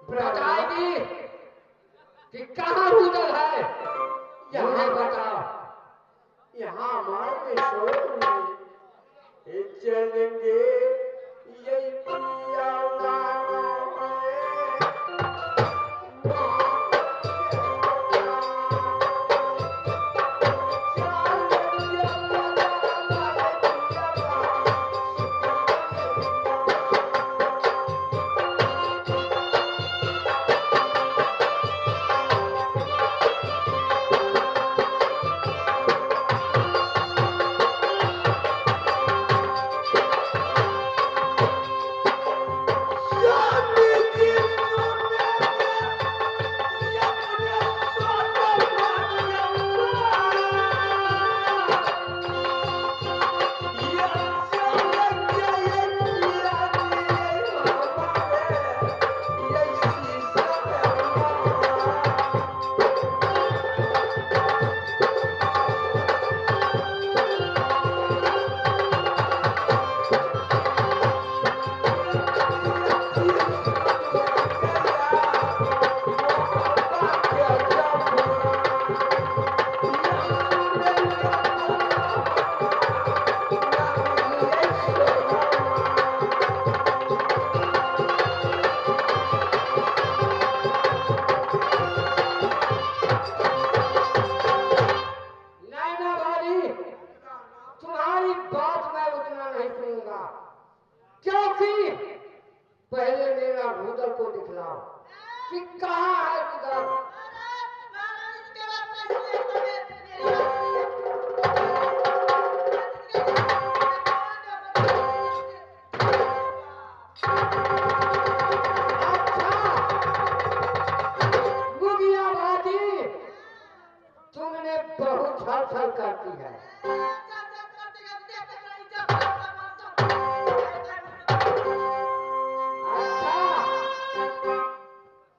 बताएगी कि कहाँ रुदल है, यहाँ बताओ। यहाँ हमारे शोर चलेंगे यही पिया मानो नैना वाली, तुम्हारी बात मैं उतना नहीं सुनूंगा, क्योंकि पहले मेरा रुदल को दिखलाओ कि कहाँ है रुदल। तुमने बहुत छल छल करती है। अच्छा,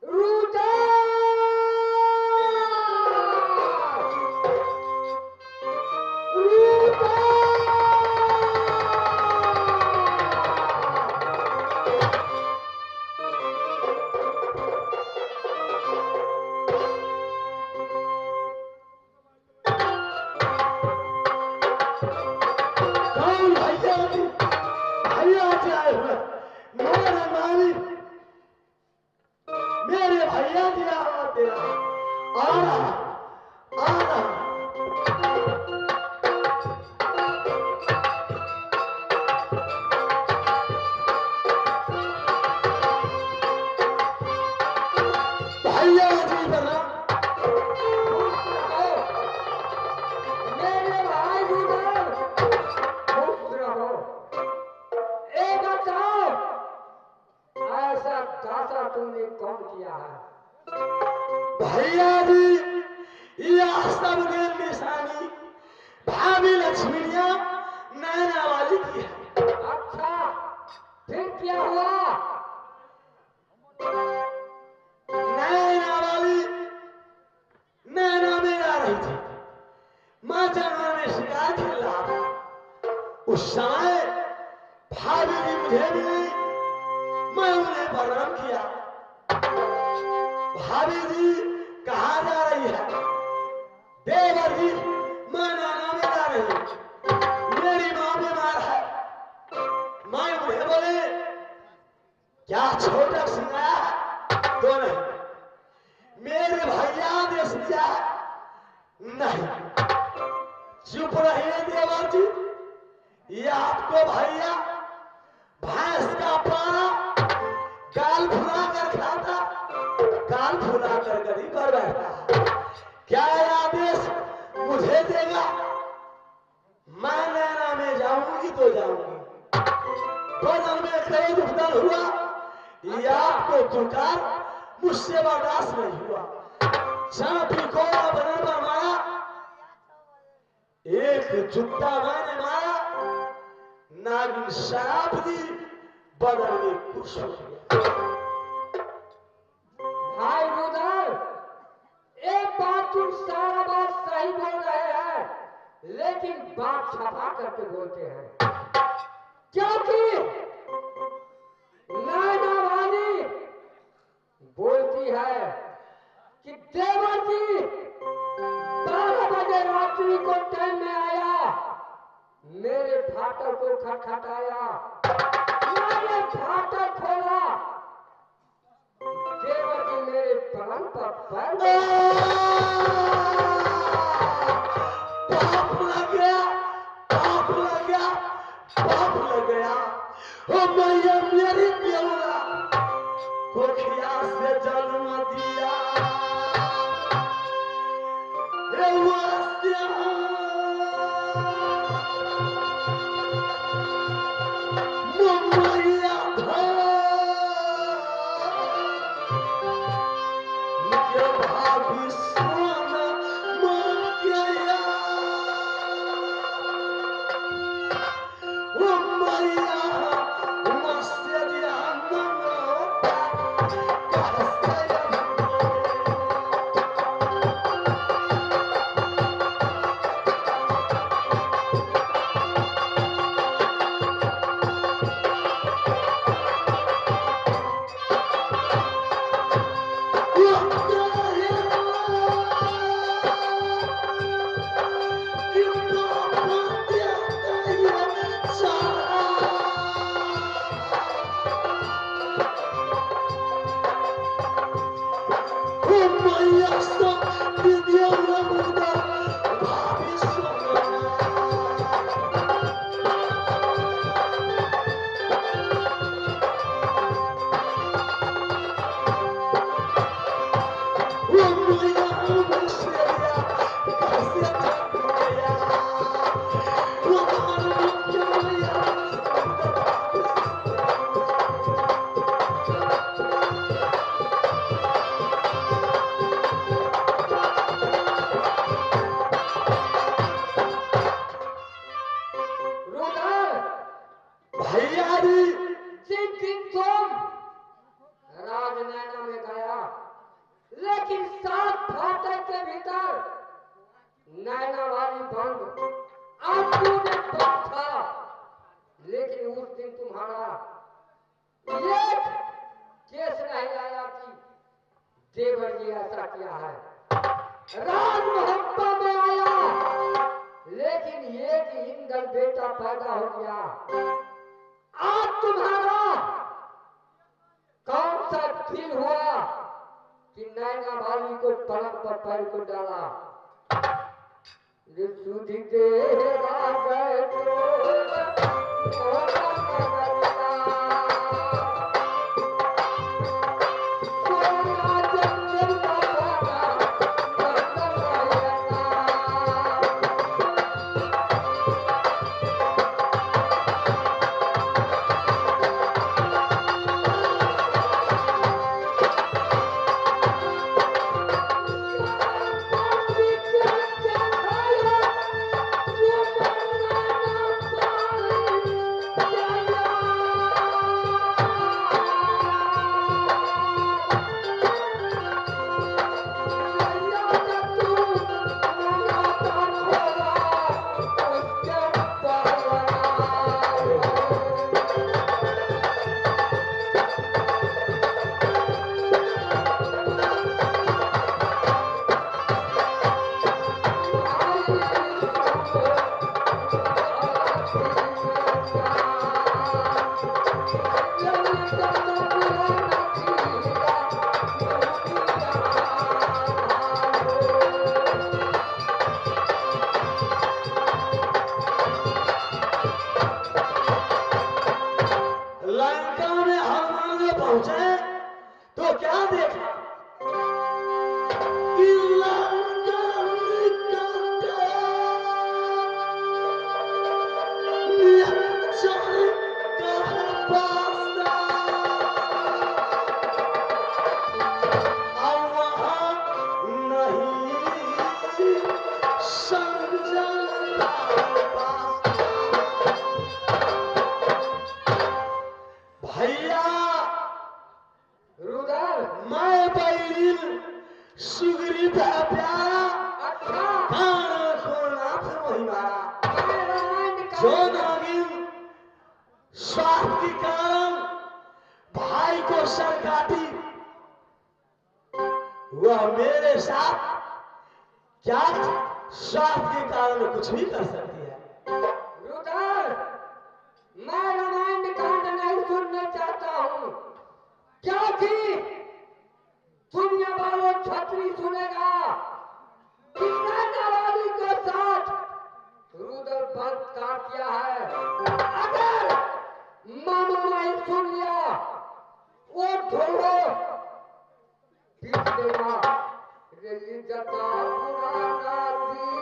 रुदल! मेरे भैया दिया हुआ तेरा आ रहा आ रहा। भैया जी बना मेरे भाई रुदल, खुश रहो। ए बताओ, ऐसा दासा तुमने कौन किया है? भैया जी यह सब निशानी भाभी लक्ष्मीनिया नैना वाली की है। अच्छा, फिर क्या हुआ? नैना वाली नैना में आ रही थी, माँ जगह में शिकार खेल रहा था। उस समय भाभी जी मुझे मिली, मैं उन्हें प्रणाम किया। भाभी जी कहाँ जा रही है? देवर जी मैं नैना में जा रही हूँ, मेरी माँ बीमार है। मैं उन्हें बोले क्या छोटा सिंगाया है? तो नहीं, मेरे भैया देश दिया है। नहीं, चुप रहिए देवर जी, ये आपको भैया भैंस का पारा गाल फुला कर खाता, गाल फुला कर गली पर बैठा। क्या यह आदेश मुझे देगा? मैं नैना में जाऊंगी तो जाऊंगी। बदल में खरीद उफदल हुआ, यह आपको दुकार मुझसे बर्दाश्त नहीं हुआ। चापी को बनन पर मारा, एक जुत्ता मैंने मारा, नागिन शराब दी, बदल में खुश हो गया। भाई रुदल, एक बात तुम सारा बात सही बोल रहे हैं, लेकिन बात छपा करके बोलते हैं, क्योंकि नैना वाली फाटक को खटखटाया। मैंने फाटक खोला, देवर जी मेरे पलंग पर पैर पाप लग गया, पाप लग गया, पाप लग गया। ओ मैया मेरी बेवड़ा कोखिया से जन्म दिया। हे वास्या मैया भाभी सोना मर गया। ओ मैया मस्ते नैना वाली बंद आपको ने था, लेकिन उस दिन तुम्हारा एक केस नहीं आया कि देवर जी ऐसा किया है। राज मोहब्बा में आया, लेकिन एक इंदल बेटा पैदा हो गया। आज तुम्हारा कौन सा दिल हुआ कि नैना वाली को पलंग पर पैर को डाला। सुधी तेरा गए तो तो क्या देखा जो नागिन स्वार्थ के कारण भाई को सर काटी, वह मेरे साथ क्या स्वार्थ के कारण कुछ भी कर सकती है। रुदार, मैं रामायण कांड नहीं सुनना चाहता हूँ, क्योंकि दुनिया वालों छतरी सुनेगा बिना नवाली के साथ रुदल बंद काट दिया है। अगर मामा नहीं सुन लिया वो ढोलो पीट देगा। इज्जत पुराना दिया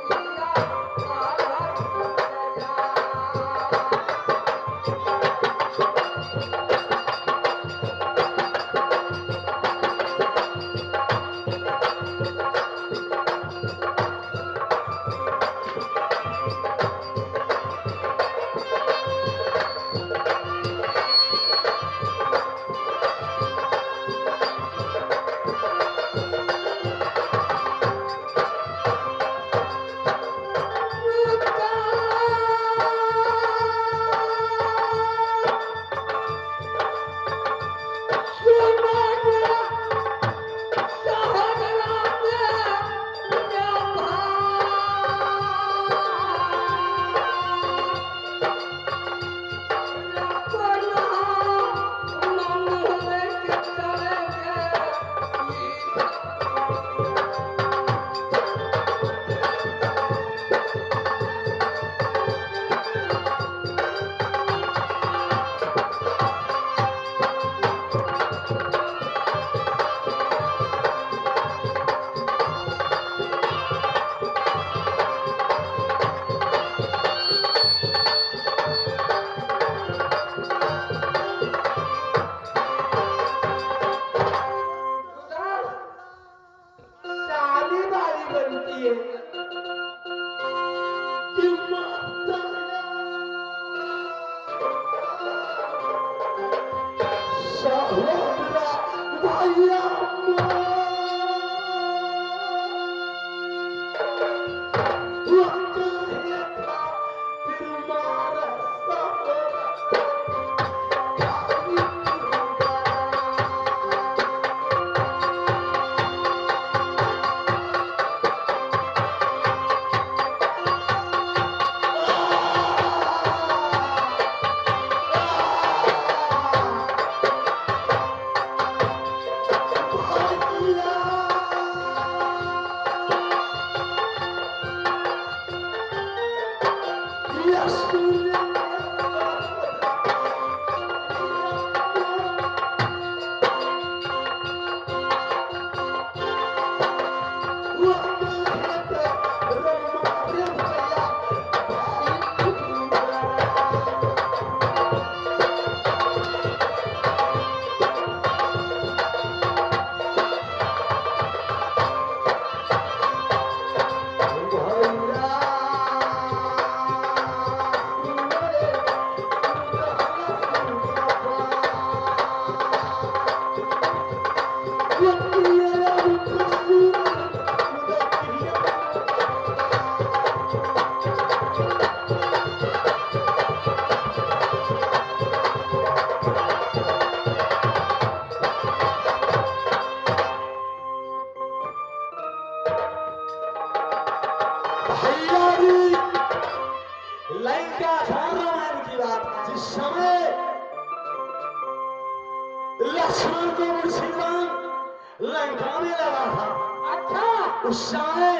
लक्ष्मण को मुर्शिदाबाद लंका में लगा था। अच्छा, उस समय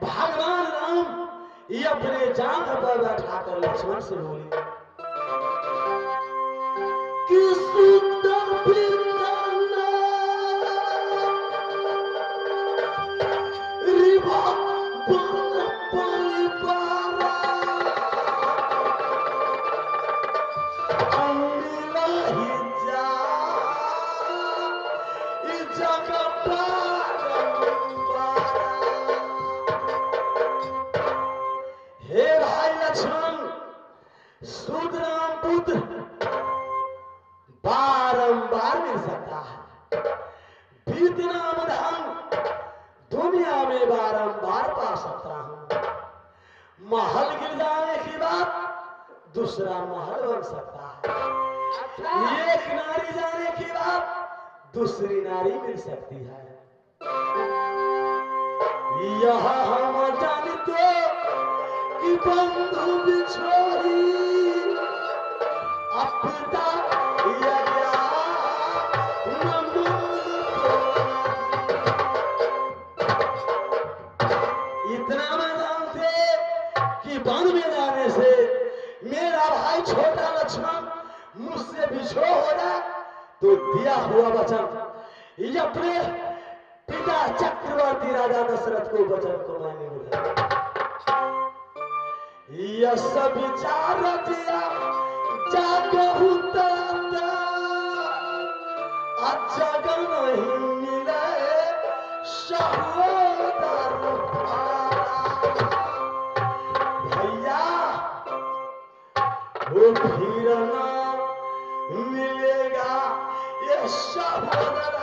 भगवान राम ये अपने जांघ पर बैठाकर लक्ष्मण से बोले कि सुंदर बिंदाना रिवा बन पाली पारा अम्मिला ही जा इस जगह सुदराम पुत्र बारंबार मिल सकता है। बीतनाम धन दुनिया में बारंबार पा सकता हूं। महल गिर जाने की बात दूसरा महल बन सकता है। एक नारी जाने की बात दूसरी नारी मिल सकती है। यह हम जानते कि बंधु बिछोड़ी अपता या गया इतना मैदान थे कि वन में जाने से मेरा भाई छोटा लक्ष्मण मुझसे बिछो हो जाए तो दिया हुआ वचन ये अपने पिता चक्रवर्ती राजा दशरथ को वचन को माने बोला यह सब विचार दिया जागहु जग नहीं मिले सहोदर भैया वो फिर ना मिलेगा ये सहोदर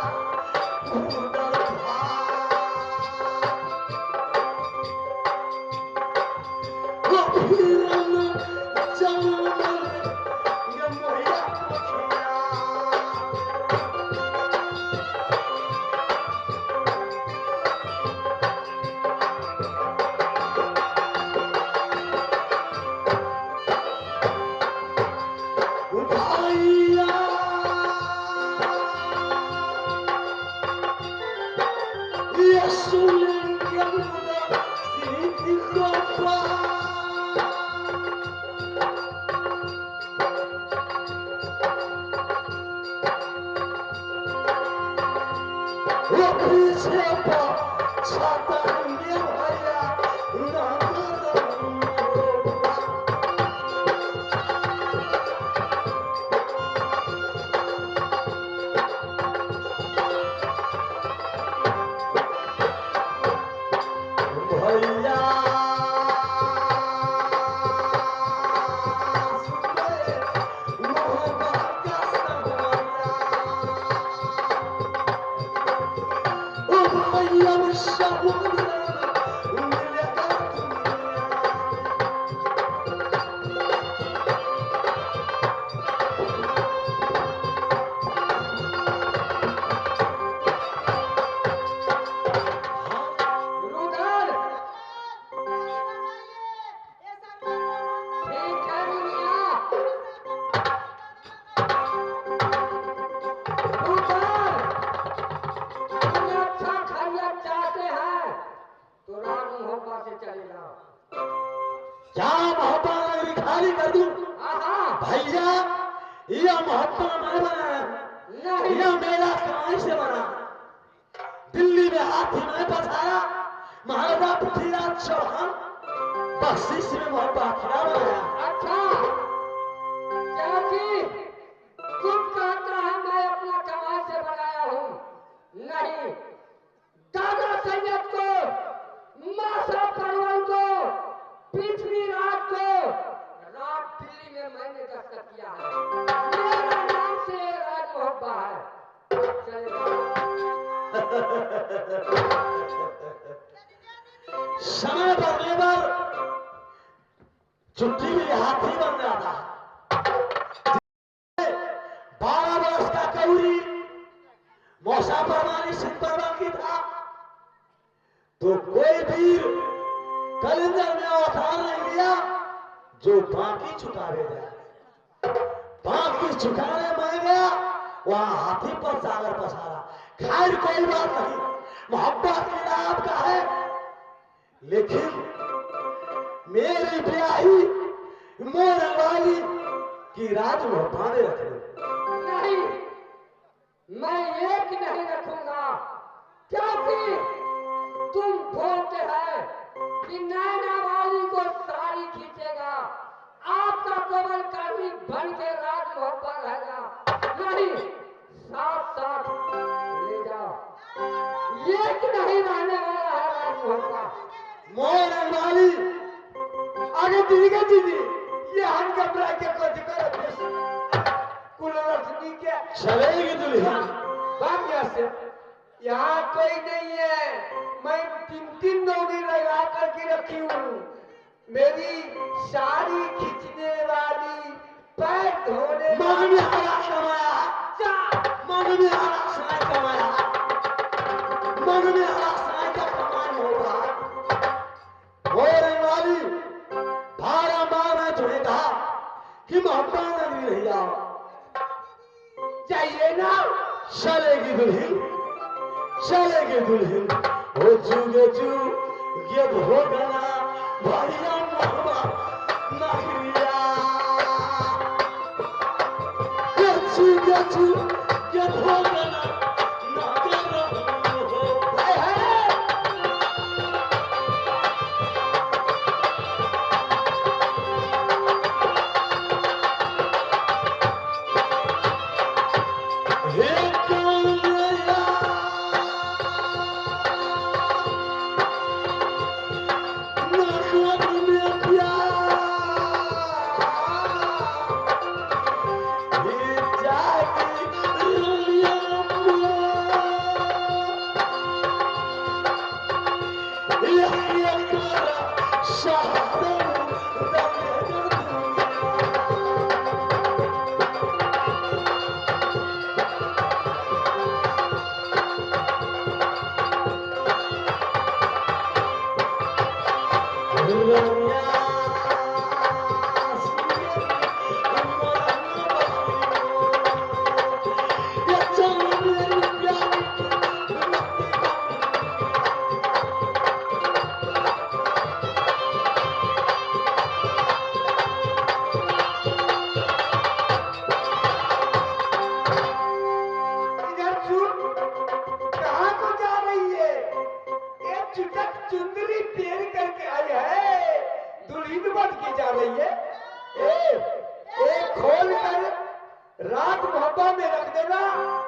वो फिर ना जन्म ये मोया क्या मोहब्बत नगरी खाली कर दूं? भैया यह मोहब्बत मैं बनाया नहीं, यह मेरा कमाई से बना। दिल्ली में हाथी में पधारा महाराजा पृथ्वीराज चौहान बख्शीश में मोहब्बत खिला बनाया। अच्छा क्योंकि तुम कहता है मैं अपना कमाई से बनाया हूँ, नहीं दादा सैयद को मासा परवल को पृथ्वीराज को रात दिल्ली में मैंने दस्तक किया है, मेरा नाम से राज मोहब्बा है। समय बढ़ने पर छुट्टी में हाथी बन गया था। 12 वर्ष का कौरी मौसा परमानी सिंह परमान की था तो कोई वीर कलिंदर में अवतार नहीं लिया जो बाकी चुकावे गया। बाकी चुकाने में गया वहां हाथी पर सागर पसारा। खैर कोई बात नहीं, मोहब्बत मेरा आपका है, लेकिन मेरी ब्याही मोर वाली की राज मोहब्बत में रख लो। नहीं, मैं एक नहीं रखूंगा, क्योंकि तुम बोलते हैं कि नैना वाली को साड़ी खींचेगा, आपका केवल कर्मी बन के राज मोहब्बत रहेगा। नहीं, साथ साथ ले जाओ, एक नहीं रहने वाला है राज मोहब्बत। मोर वाली आगे दीजिए दीदी, ये हम कमरा के को दिक्कत कुलरश्मी के चलेगी दुल्हन बात यहाँ से, यहाँ कोई नहीं है, मैं 3-3 नौकरी लगा करके रखी हूँ। मेरी साड़ी खींचने वाली, पैर धोने मन में हरा कमाया, मन में हरा समय कमाया, मन में हरा समय का कमाई होगा। मोर वाली बारम्बार मैं तुम्हें कहा कि मोहब्बत नहीं रही आओ, चलेगी दुल्हन, चलेगी दुल्हन, वो जुगे जुगे भोगना भैया मोहबा नगरिया। वो जुगे जुगे भोगना नगरिया हो। हाय हाय हे कौनया नखर में प्यार हे जागी रलिया ये करा शहर दमेगा कहाँ को जा रही है? ये चुटक चुंदरी पेर करके आई है, दुल्हन बन के जा रही है। ए खोल कर रात मोहब्बत में रख देना।